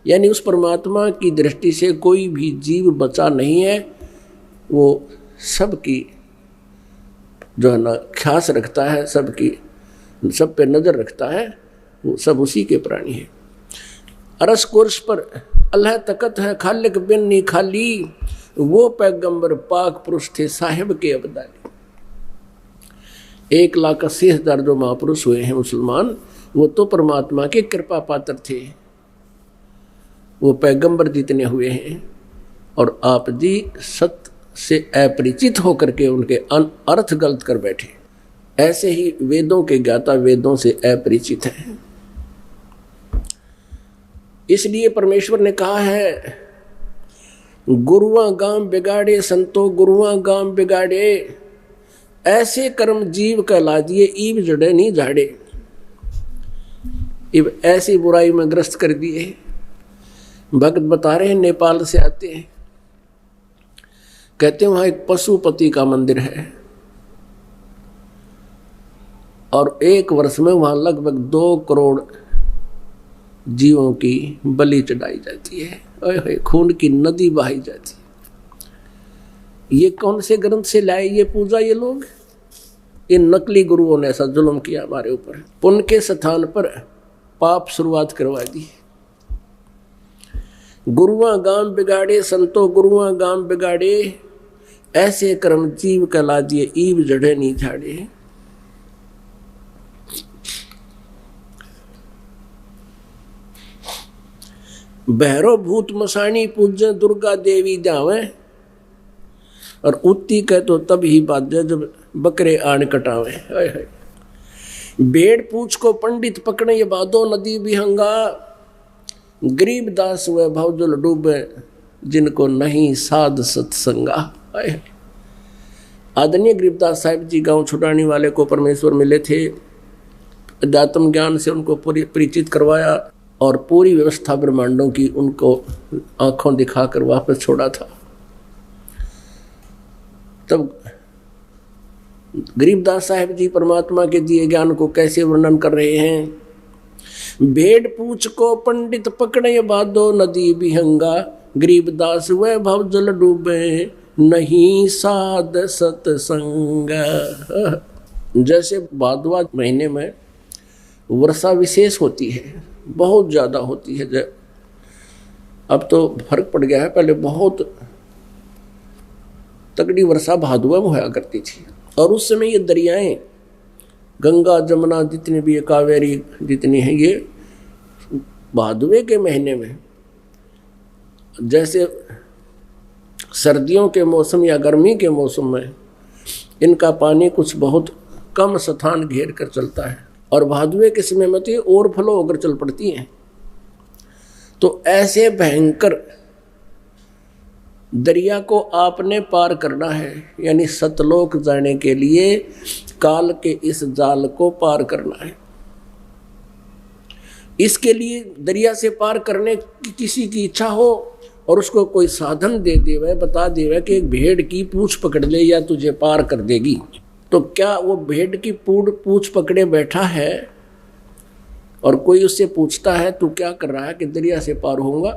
S2: यानी उस परमात्मा की दृष्टि से कोई भी जीव बचा नहीं है। वो सबकी जो है ना ख्यास रखता है, सबकी सब पे नज़र रखता है, वो सब उसी के प्राणी है। अरस कुर्स पर अल्लाह तकत है, खालिक बिन नहीं खाली, वो पैगंबर पाक पुरुष थे साहिब के अब्दाली। 1,80,000 जो महापुरुष हुए हैं मुसलमान, वो तो परमात्मा के कृपा पात्र थे, वो पैगंबर जितने हुए हैं। और आप जी सत्य से अपरिचित होकर के उनके अर्थ गलत कर बैठे, ऐसे ही वेदों के ज्ञाता वेदों से अपरिचित हैं। इसलिए परमेश्वर ने कहा है, गुरुआ गाम बिगाड़े संतो गुरुआ गाम बिगाड़े, ऐसे कर्म जीव कहला दिए ईब जड़े नहीं झाड़े। इब ऐसी बुराई में ग्रस्त कर दिए। भक्त बता रहे हैं, नेपाल से आते हैं, कहते हैं वहां एक पशुपति का मंदिर है और 1 वर्ष में वहां लगभग 2 करोड़ जीवों की बलि चढ़ाई जाती है। ओए खून की नदी बहाई जाती है। ये कौन से ग्रंथ से लाए ये पूजा? ये लोग, इन नकली गुरुओं ने ऐसा जुल्म किया हमारे ऊपर। पुण्य के स्थान पर पाप शुरुआत करवा दी। गुरुआ गाम बिगाड़े संतो गुरुआ गाम बिगाड़े, ऐसे कर्म जीव कहला दिए ईब जड़े नहीं झाड़े। बहरो भूत मसाणी पूज्य दुर्गा देवी जावे, और उत्ती कह तो तब ही बाजे जब बकरे आन कटावे। बेड़ पूछ को पंडित पकड़े ये बादो नदी बिहंगा, गरीब दास हुए भवजल डूबे जिनको नहीं साध सत्संगा। आदरणीय गरीबदास साहिब जी गांव छुड़ाने वाले को परमेश्वर मिले थे, अध्यात्म ज्ञान से उनको परिचित करवाया और पूरी व्यवस्था ब्रह्मांडों की उनको आंखों दिखाकर वापस छोड़ा था। तब गरीबदास साहिब जी परमात्मा के दिए ज्ञान को कैसे वर्णन कर रहे हैं। भेड़ पूछ को पंडित पकड़े बादो नदी बिहंगा, गरीबदास वह भव जल डूबे नहीं साध सत्संग। जैसे भादवा महीने में वर्षा विशेष होती है, बहुत ज़्यादा होती है। अब तो फर्क पड़ गया है, पहले बहुत तगड़ी वर्षा भादुआ में हुआ करती थी। और उस समय ये दरियाएं गंगा जमुना जितनी भी है, कावेरी जितनी है, ये भादुए के महीने में, जैसे सर्दियों के मौसम या गर्मी के मौसम में इनका पानी कुछ बहुत कम स्थान घेर कर चलता है, और भादुए के समय में तो ये ओवरफ्लो होकर चल पड़ती हैं। तो ऐसे भयंकर दरिया को आपने पार करना है, यानी सतलोक जाने के लिए काल के इस जाल को पार करना है। इसके लिए दरिया से पार करने की किसी की इच्छा हो और उसको कोई साधन दे देवे, बता देवे कि एक भेड़ की पूंछ पकड़ ले या तुझे पार कर देगी, तो क्या वो भेड़ की पूंछ पकड़े बैठा है और कोई उससे पूछता है तू क्या कर रहा है कि दरिया से पार होऊंगा?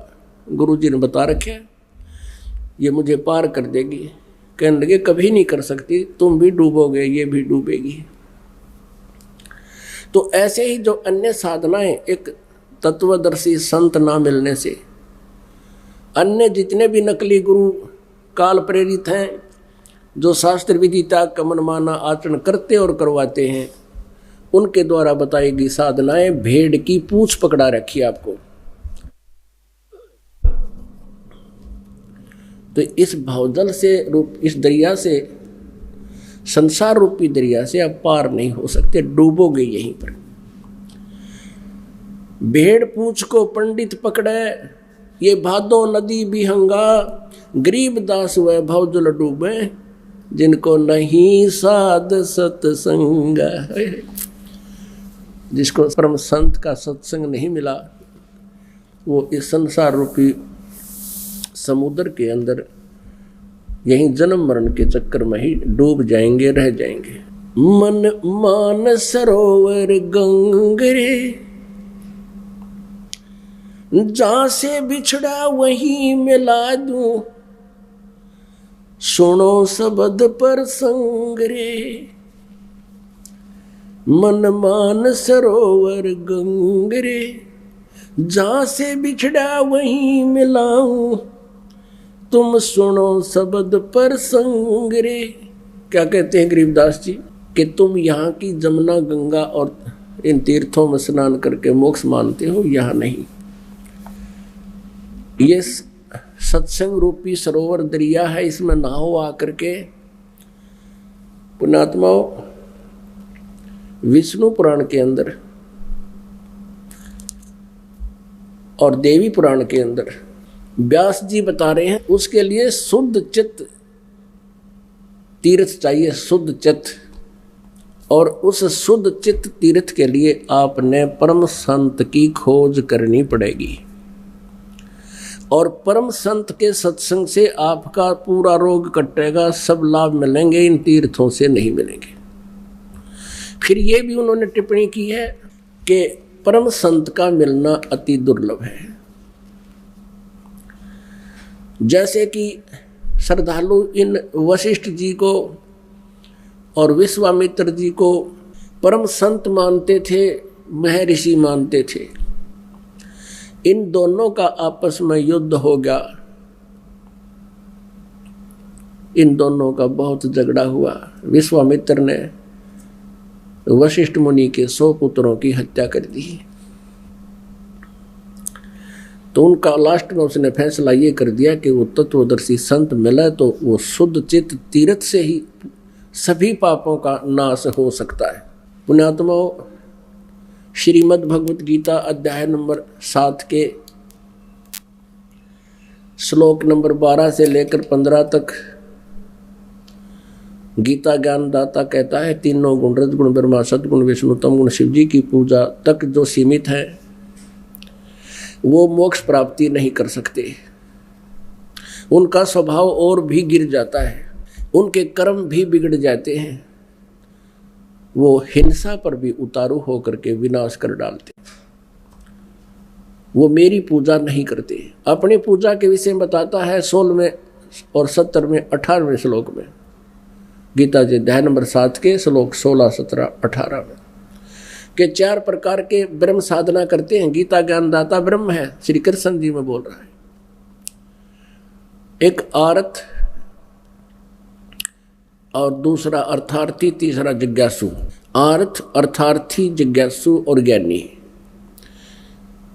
S2: गुरुजी ने बता रखे ये मुझे पार कर देगी। कहने लगे कभी नहीं कर सकती, तुम भी डूबोगे, ये भी डूबेगी। तो ऐसे ही जो अन्य साधनाएं एक तत्वदर्शी संत ना मिलने से, अन्य जितने भी नकली गुरु काल प्रेरित हैं, जो शास्त्र विधि त्याग का मनमाना आचरण करते और करवाते हैं, उनके द्वारा बताई गई साधनाएं भेड़ की पूंछ पकड़ा रखी आपको। तो इस भवजल से रूप, इस दरिया से, संसार रूपी दरिया से आप पार नहीं हो सकते, डूबोगे यहीं पर। भेड़ पूंछ को पंडित पकड़े, ये भादो नदी बिहंगा, गरीब दास वैभव जल डूबे, जिनको नहीं साध सत्संग। जिसको परम संत का सत्संग नहीं मिला, वो इस संसार रूपी समुद्र के अंदर यही जन्म मरण के चक्कर में ही डूब जाएंगे, रह जाएंगे। मन मान सरोवर गंगरे, जहां से बिछड़ा वहीं मिला दूं, सुनो शब्द पर संग रे। मन मान सरोवर गंगरे, जहां से बिछड़ा वहीं मिलाऊं, तुम सुनो शब्द पर संग रे। क्या कहते हैं गरीबदास जी कि तुम यहाँ की जमुना गंगा और इन तीर्थों में स्नान करके मोक्ष मानते हो, यहाँ नहीं। ये सत्संग रूपी सरोवर दरिया है, इसमें नहाओ आकर के। पुण्यात्माओं, विष्णु पुराण के अंदर और देवी पुराण के अंदर व्यास जी बता रहे हैं, उसके लिए शुद्ध चित्त तीर्थ चाहिए, शुद्ध चित्त। और उस शुद्ध चित्त तीर्थ के लिए आपने परम संत की खोज करनी पड़ेगी। और परम संत के सत्संग से आपका पूरा रोग कटेगा, सब लाभ मिलेंगे, इन तीर्थों से नहीं मिलेंगे। फिर ये भी उन्होंने टिप्पणी की है कि परम संत का मिलना अति दुर्लभ है। जैसे कि श्रद्धालु इन वशिष्ठ जी को और विश्वामित्र जी को परम संत मानते थे, महर्षि मानते थे। इन दोनों का आपस में युद्ध हो गया, इन दोनों का बहुत झगड़ा हुआ। विश्वामित्र ने वशिष्ठ मुनि के 100 पुत्रों की हत्या कर दी। तो उनका लास्ट में उसने फैसला ये कर दिया कि वो तत्वदर्शी संत मिला तो वो शुद्ध चित्त तीर्थ से ही सभी पापों का नाश हो सकता है। पुण्यात्माओं, श्रीमद् भगवत गीता अध्याय नंबर 7 के श्लोक नंबर 12 से लेकर 15 तक गीता ज्ञान दाता कहता है, तीनों गुण रजगुण ब्रह्मा सदगुण विष्णु तम गुण शिव जी की पूजा तक जो सीमित है वो मोक्ष प्राप्ति नहीं कर सकते। उनका स्वभाव और भी गिर जाता है, उनके कर्म भी बिगड़ जाते हैं, वो हिंसा पर भी उतारू होकर के विनाश कर डालते। वो मेरी पूजा नहीं करते। अपनी पूजा के विषय में बताता है 16वें और 17वें 18वें श्लोक में, गीता जी अध्याय नंबर 7 के श्लोक 16, 17, 18 में के 4 प्रकार के ब्रह्म साधना करते हैं। गीता ज्ञानदाता ब्रह्म है, श्री कृष्ण जी में बोल रहा है। एक आर्त और दूसरा अर्थार्थी, तीसरा जिज्ञासु। आर्थ, अर्थार्थी, जिज्ञासु और ज्ञानी।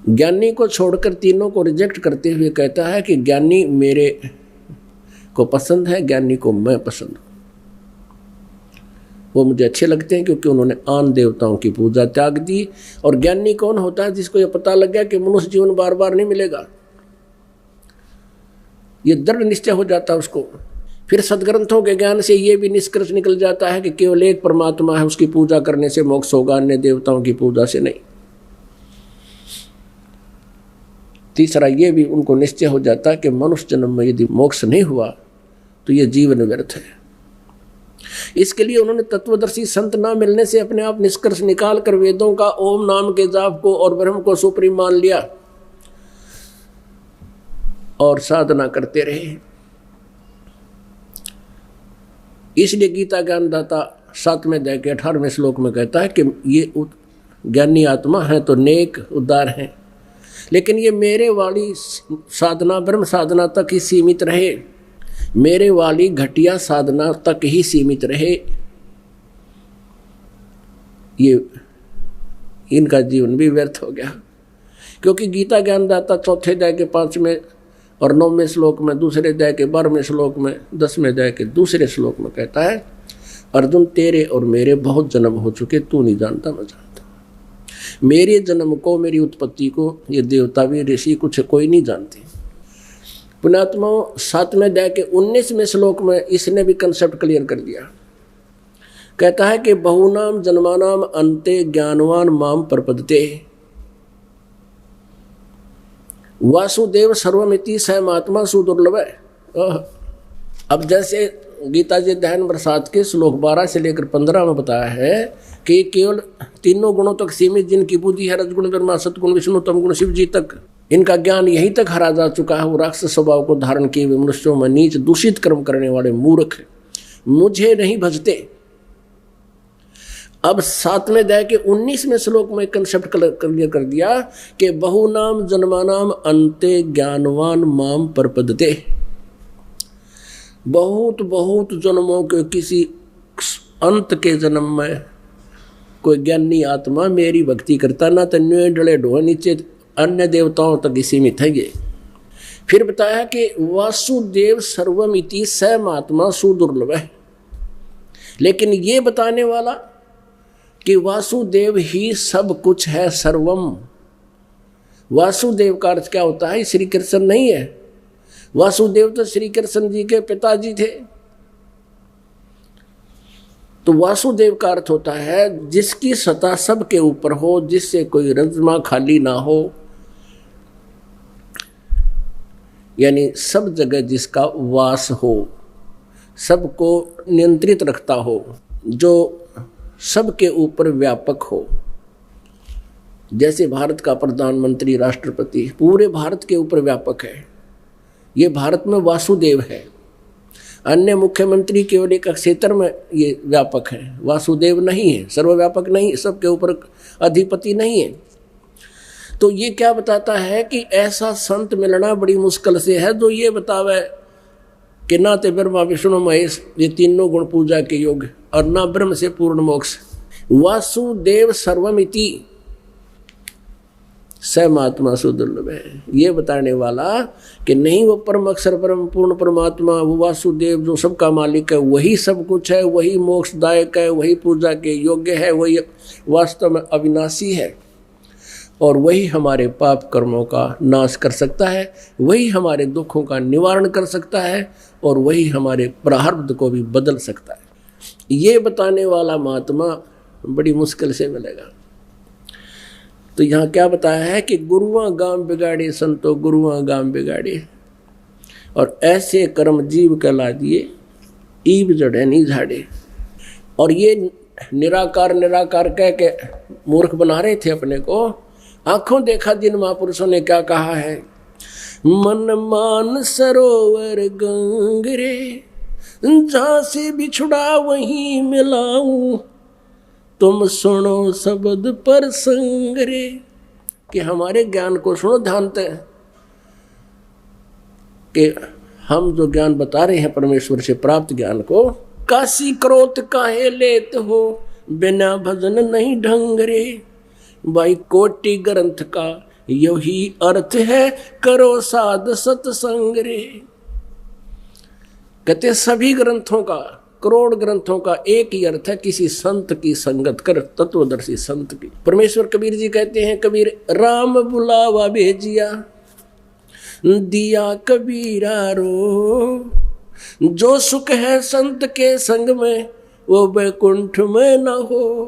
S2: ज्ञानी को छोड़कर तीनों को रिजेक्ट करते हुए कहता है कि ज्ञानी मेरे को पसंद है, ज्ञानी को मैं पसंद हूं। वो मुझे अच्छे लगते हैं क्योंकि उन्होंने आन देवताओं की पूजा त्याग दी। और ज्ञानी कौन होता है? जिसको ये पता लग गया कि मनुष्य जीवन बार बार नहीं मिलेगा, ये दृढ़ निश्चय हो जाता है उसको। फिर सदग्रंथों के ज्ञान से ये भी निष्कर्ष निकल जाता है कि केवल एक परमात्मा है, उसकी पूजा करने से मोक्ष होगा, अन्य देवताओं की पूजा से नहीं। तीसरा ये भी उनको निश्चय हो जाता है कि मनुष्य जन्म में यदि मोक्ष नहीं हुआ तो ये जीवन व्यर्थ है। इसके लिए उन्होंने तत्वदर्शी संत ना मिलने से अपने आप निष्कर्ष निकाल कर वेदों का ओम नाम के जाप को और ब्रह्म को सुप्रीम मान लिया और साधना करते रहे। इसलिए गीता ज्ञानदाता 7वें अध्याय के 18वें श्लोक में कहता है कि ये ज्ञानी आत्मा है तो नेक उदार हैं, लेकिन ये मेरे वाली साधना ब्रह्म साधना तक ही सीमित रहे, मेरे वाली घटिया साधना तक ही सीमित रहे, ये इनका जीवन भी व्यर्थ हो गया। क्योंकि गीता ज्ञानदाता 4थे अध्याय के 5वें और 9वें श्लोक में, दूसरे अध्याय के 12वें श्लोक में, 10वें अध्याय के दूसरे श्लोक में कहता है, अर्जुन तेरे और मेरे बहुत जन्म हो चुके, तू नहीं जानता मैं जानता। मेरे जन्म को, मेरी उत्पत्ति को ये देवता भी ऋषि कुछ कोई नहीं जानते। पुण्यात्माओं 7वें अध्याय के 19वें श्लोक में इसने भी कंसेप्ट क्लियर कर दिया। कहता है कि बहुनाम जन्मानाम अन्ते ज्ञानवान माम प्रपद्यते वासुदेव सर्वमिति स महात्मा सुदुर्लभ। अब जैसे गीता जी अध्याय नंबर 7 के श्लोक 12 से लेकर 15 में बताया है कि केवल तीनों गुणों तक सीमित जिनकी बुद्धि है, रजगुण ब्रह्मा सतगुण विष्णु तम गुण शिव जी तक, इनका ज्ञान यहीं तक हरा जा चुका है। वो राक्षस स्वभाव को धारण किए हुए मनुष्यों में नीच दूषित कर्म करने वाले मूर्ख मुझे नहीं भजते। अब 7वें अध्याय के 19वें श्लोक में कंसेप्ट क्लियर कर दिया कि बहुनाम जन्मानाम अन्ते ज्ञानवान माम प्रपद्यते। बहुत बहुत जन्मों के किसी अंत के जन्म में कोई ज्ञानी आत्मा मेरी भक्ति करता, ना तन्वे डले ढोए नीचे अन्य देवताओं तक ही सीमित है ये। फिर बताया कि वासुदेव सर्वमिति स महात्मा सुदुर्लभ है। लेकिन ये बताने वाला कि वासुदेव ही सब कुछ है, सर्वम। वासुदेव का अर्थ क्या होता है? श्री कृष्ण नहीं है। वासुदेव तो श्री कृष्ण जी के पिताजी थे। तो वासुदेव का अर्थ होता है जिसकी सत्ता सबके ऊपर हो, जिससे कोई रजमा खाली ना हो, यानी सब जगह जिसका वास हो, सबको नियंत्रित रखता हो, जो सबके ऊपर व्यापक हो। जैसे भारत का प्रधानमंत्री, राष्ट्रपति पूरे भारत के ऊपर व्यापक है, ये भारत में वासुदेव है। अन्य मुख्यमंत्री केवल एक क्षेत्र में ये व्यापक है, वासुदेव नहीं है, सर्वव्यापक नहीं, सबके ऊपर अधिपति नहीं है। तो ये क्या बताता है कि ऐसा संत मिलना बड़ी मुश्किल से है जो ये बतावे कि ना ते ब्रह्मा विष्णु महेश ये तीनों गुण पूजा के योग्य, और ना ब्रह्म से पूर्ण मोक्ष। वासुदेव सर्वमिति स महात्मा सुदुर्लभ है, ये बताने वाला कि नहीं वो परम अक्षर परम पूर्ण परमात्मा, वो वासुदेव जो सबका मालिक है, वही सब कुछ है, वही मोक्षदायक है, वही पूजा के योग्य है, वही वास्तव में अविनाशी है, और वही हमारे पाप कर्मों का नाश कर सकता है, वही हमारे दुखों का निवारण कर सकता है, और वही हमारे प्रारब्ध को भी बदल सकता है। ये बताने वाला महात्मा बड़ी मुश्किल से मिलेगा। तो यहाँ क्या बताया है कि गुरुआं गाम बिगाड़े संतो गुरुआं गाम बिगाड़े, और ऐसे कर्म जीव कहला दिए ईब जड़े नहीं झाड़े। और ये निराकार निराकार कह के मूर्ख बना रहे थे अपने को। आंखों देखा जिन महापुरुषों ने क्या कहा है, मन मान सरोवर गंगरे, जहाँ से बिछुड़ा वहीं मिलाऊं, तुम सुनो शब्द पर संगरे। कि हमारे ज्ञान को सुनो ध्यान से, कि हम जो ज्ञान बता रहे हैं परमेश्वर से प्राप्त ज्ञान को, काशी क्रोध काहे लेत हो, बिना भजन नहीं ढंगरे। भाई कोटि ग्रंथ का यही अर्थ है, करो साध सत्संग रे। कहते सभी ग्रंथों का, करोड़ ग्रंथों का एक ही अर्थ है, किसी संत की संगत कर, तत्वदर्शी संत की। परमेश्वर कबीर जी कहते हैं, कबीर राम बुलावा भेजिया दिया कबीरा रो, जो सुख है संत के संग में वो बैकुंठ में न हो।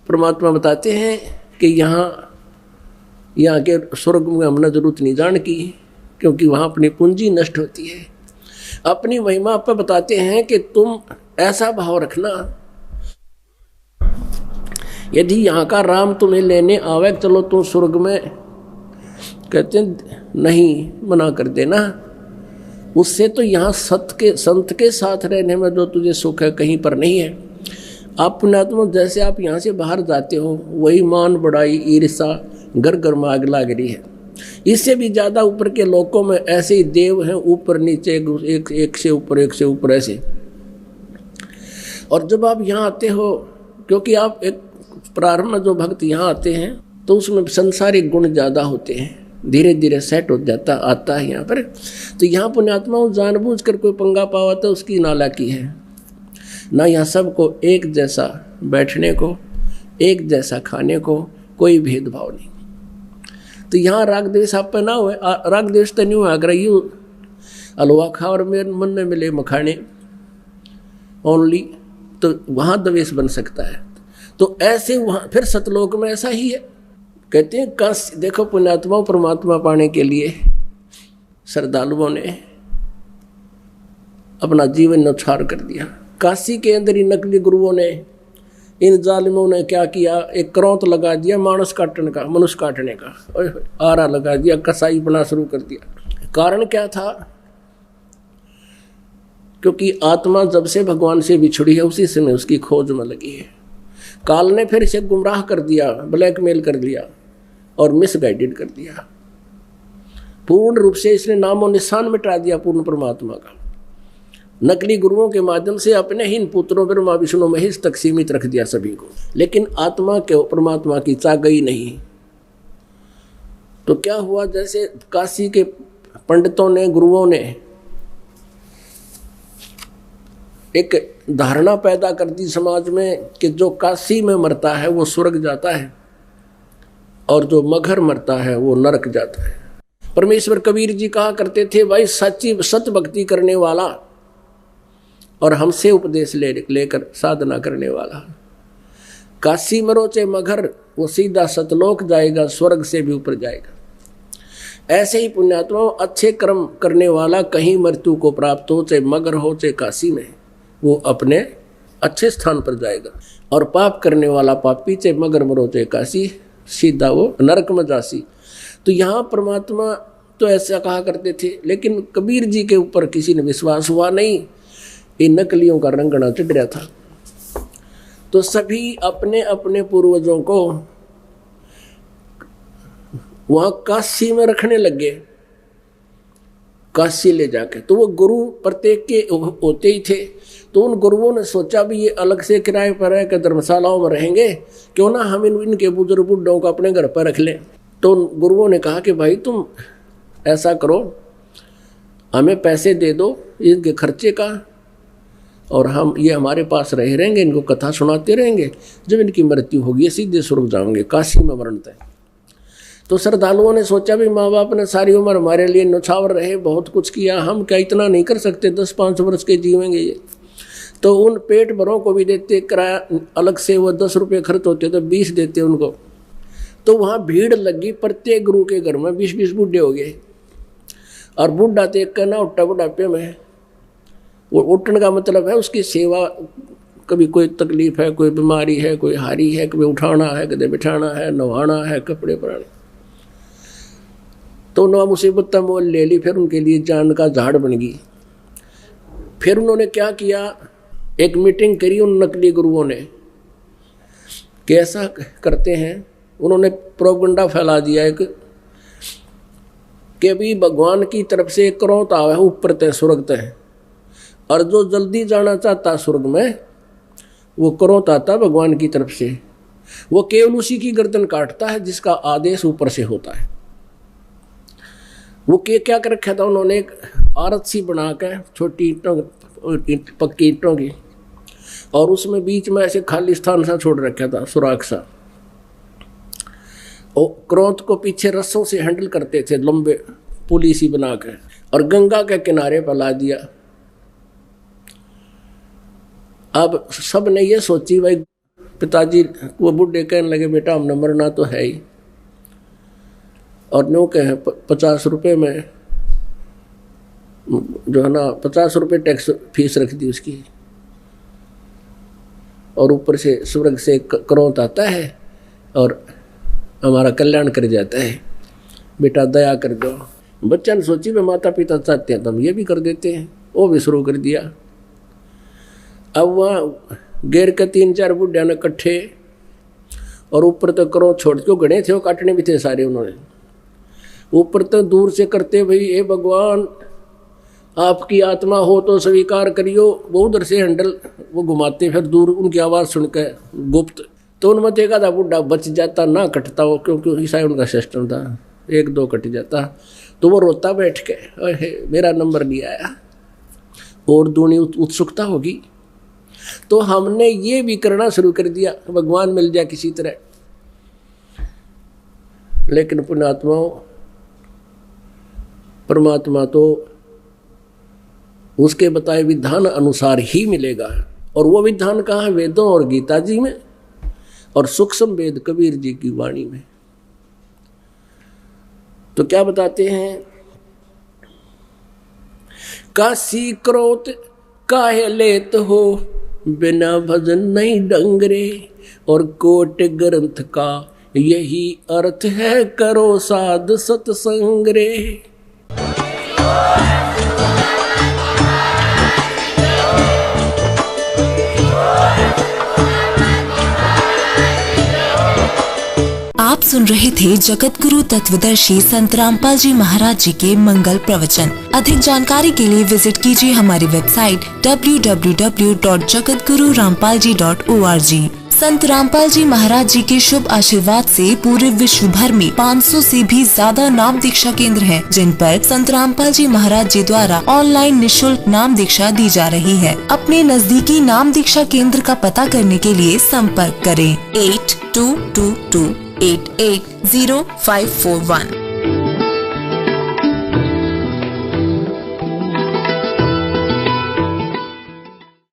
S2: परमात्मा बताते हैं कि यहाँ के स्वर्ग में हमने जरूरत नहीं जान की, क्योंकि वहाँ अपनी पूंजी नष्ट होती है। अपनी महिमा पर बताते हैं कि तुम ऐसा भाव रखना, यदि यहाँ का राम तुम्हें लेने आवे, चलो तुम स्वर्ग में, कहते नहीं, मना कर देना। उससे तो यहाँ संत के साथ रहने में जो तुझे सुख है कहीं पर नहीं है। आप पुण्यात्मा जैसे आप यहाँ से बाहर जाते हो, वही मान बढ़ाई ईर्षा घर घर में आग लाग रही है। इससे भी ज़्यादा ऊपर के लोकों में ऐसे ही देव हैं, ऊपर नीचे एक से ऊपर ऐसे। और जब आप यहाँ आते हो, क्योंकि आप एक प्रारंभ में जो भक्त यहाँ आते हैं तो उसमें संसारिक गुण ज़्यादा होते हैं, धीरे धीरे सेट हो जाता आता है यहाँ पर। तो यहाँ पुण्यात्माओं जानबूझ कर कोई पंगा पावा तो उसकी नालायकी है ना। यहाँ सबको एक जैसा बैठने को, एक जैसा खाने को, कोई भेदभाव नहीं। तो यहाँ राग द्वेष आप पे ना हुए, राग द्वेष तो नहीं हुआ, अगर यू हलवा खा और मेरे मन में मिले मखाने ओनली, तो वहाँ द्वेष बन सकता है। तो ऐसे वहाँ फिर सतलोक में ऐसा ही है। कहते हैं काशी, देखो पुण्यात्मा परमात्मा पाने के लिए श्रद्धालुओं ने अपना जीवन न्यौछावर कर दिया। काशी के अंदर ही नकली गुरुओं ने, इन जालिमों ने क्या किया, एक क्रोंत लगा दिया मानस काटने का, मनुष्य काटने का, आरा लगा दिया, कसाई बना शुरू कर दिया। कारण क्या था? क्योंकि आत्मा जब से भगवान से बिछड़ी है उसी समय उसकी खोज में लगी है। काल ने फिर इसे गुमराह कर दिया, ब्लैकमेल कर दिया और मिसगाइडेड कर दिया। पूर्ण रूप से इसने नामो निशान मिटा दिया पूर्ण परमात्मा का। नकली गुरुओं के माध्यम से अपने ही पुत्रों ब्रह्मा विष्णु महेश तक सीमित रख दिया सभी को, लेकिन आत्मा के परमात्मा की चाह गई नहीं। तो क्या हुआ, जैसे काशी के पंडितों ने, गुरुओं ने एक धारणा पैदा कर दी समाज में कि जो काशी में मरता है वो स्वर्ग जाता है और जो मगर मरता है वो नरक जाता है। परमेश्वर कबीर जी कहा करते थे, भाई सच्ची सत भक्ति करने वाला और हमसे उपदेश लेकर साधना करने वाला काशी मरो चे मगर वो सीधा सतलोक जाएगा, स्वर्ग से भी ऊपर जाएगा। ऐसे ही पुण्यात्माओं, अच्छे कर्म करने वाला कहीं मृत्यु को प्राप्त हो, चाहे मगर हो चाहे काशी में, वो अपने अच्छे स्थान पर जाएगा। और पाप करने वाला पापी, चाहे मगर मरो चाहे काशी, सीधा वो नरक में जासी। तो यहाँ परमात्मा तो ऐसा कहा करते थे, लेकिन कबीर जी के ऊपर किसी ने विश्वास हुआ नहीं, इन नकलियों का रंगना चढ़ रहा था। तो सभी अपने अपने पूर्वजों को वहां काशी में रखने लगे, काशी ले जाके। तो वो गुरु प्रत्येक के होते ही थे। तो उन गुरुओं ने सोचा भी ये अलग से किराए पर रह कर धर्मशालाओं में रहेंगे, क्यों ना हम इनके बुजुर्ग बुढ़ों को अपने घर पर रख लें। तो उन गुरुओं ने कहा कि भाई तुम ऐसा करो, हमें पैसे दे दो इनके खर्चे का, और हम ये हमारे पास रह रहेंगे, इनको कथा सुनाते रहेंगे। जब इनकी मृत्यु होगी सीधे स्वर्ग जाएंगे, काशी में मरण तय। तो श्रद्धालुओं ने सोचा भी माँ बाप ने सारी उम्र हमारे लिए न्यौछावर रहे, बहुत कुछ किया, हम क्या इतना नहीं कर सकते, 10-5 वर्ष के जीवेंगे ये। तो उन पेट भरों को भी देते किराया अलग से, वो 10 रुपये खर्च होते तो 20 देते उनको। तो वहाँ भीड़ लगी, प्रत्येक गुरु के घर में 20-20 बूढ़े हो गए। और बूढ़ा तो एक कहना उठा बुढ़ापे में, वो उठने का मतलब है उसकी सेवा, कभी कोई तकलीफ है, कोई बीमारी है, कोई हारी है, कभी उठाना है, कभी बिठाना है, नहाना है, कपड़े पहनाने। तो उन्होंने मुसीबत मोल ले ली, फिर उनके लिए जान का झाड़ बन गई। फिर उन्होंने क्या किया, एक मीटिंग करी उन नकली गुरुओं ने, कैसा करते हैं। उन्होंने प्रोपगंडा फैला दिया एक कि अभी भगवान की तरफ से एक क्रोध आवा है ऊपर तय स्वर्ग तय, और जो जल्दी जाना चाहता स्वर्ग में वो क्रोध आता भगवान की तरफ से, वो केवल उसी की गर्दन काटता है जिसका आदेश ऊपर से होता है। वो क्या कर रखा था उन्होंने, एक आरत सी बना कर छोटी ईंटों, पक्की ईंटों की, और उसमें बीच में ऐसे खाली स्थान सा छोड़ रखा था, सुराख सा। और क्रोध को पीछे रस्सों से हैंडल करते थे, लंबे पुली सी बना कर, और गंगा के किनारे पर ला दिया। अब सब ने ये सोची, भाई पिताजी वो बूढ़े कहने लगे, बेटा हमने मरना तो है ही, और नो कहे 50 रुपये में जो है ना 50 रुपये टैक्स फीस रख दी उसकी, और ऊपर से स्वर्ग से क्रोध आता है और हमारा कल्याण कर जाता है, बेटा दया कर दो। बच्चा ने सोची वे माता पिता चाहते हैं तो हम ये भी कर देते हैं, वो भी शुरू कर दिया। अब वहाँ गैर के 3-4 बुढ़िया ने इकट्ठे, और ऊपर तो क्रोध छोड़ के गणे थे, वो काटने भी थे सारे उन्होंने। ऊपर तो दूर से करते, भाई ए भगवान आपकी आत्मा हो तो स्वीकार करियो, वो उधर से हैंडल वो घुमाते, फिर दूर उनकी आवाज़ सुनकर गुप्त। तो उनमें देखा था बुढ़ा बच जाता ना कटता वो, क्योंकि ऐसा उनका सिस्टम था, 1-2 कट जाता। तो वो रोता बैठ के, मेरा नंबर नहीं आया, और दूनी उत्सुकता होगी। तो हमने ये भी करना शुरू कर दिया, भगवान मिल जाए किसी तरह। लेकिन पुण्यात्माओं, परमात्मा तो उसके बताए विधान अनुसार ही मिलेगा। और वो विधान कहाँ है? वेदों और गीता जी में, और सूक्ष्म वेद कबीर जी की वाणी में। तो क्या बताते हैं? काशी क्रोध काहे लेत हो, बिना भजन नहीं डंगरे। और कोट ग्रंथ का यही अर्थ है, करो साध सत्संग रे।
S3: आप सुन रहे थे जगत गुरु तत्वदर्शी संत रामपाल जी महाराज जी के मंगल प्रवचन। अधिक जानकारी के लिए विजिट कीजिए हमारी वेबसाइट www.jagatgururampalji.org। संत रामपाल जी महाराज जी के शुभ आशीर्वाद से पूरे विश्व भर में 500 से भी ज्यादा नाम दीक्षा केंद्र हैं, जिन पर संत रामपाल जी महाराज जी द्वारा ऑनलाइन निःशुल्क नाम दीक्षा दी जा रही है। अपने नजदीकी नाम दीक्षा केंद्र का पता करने के लिए संपर्क करें 8222880541।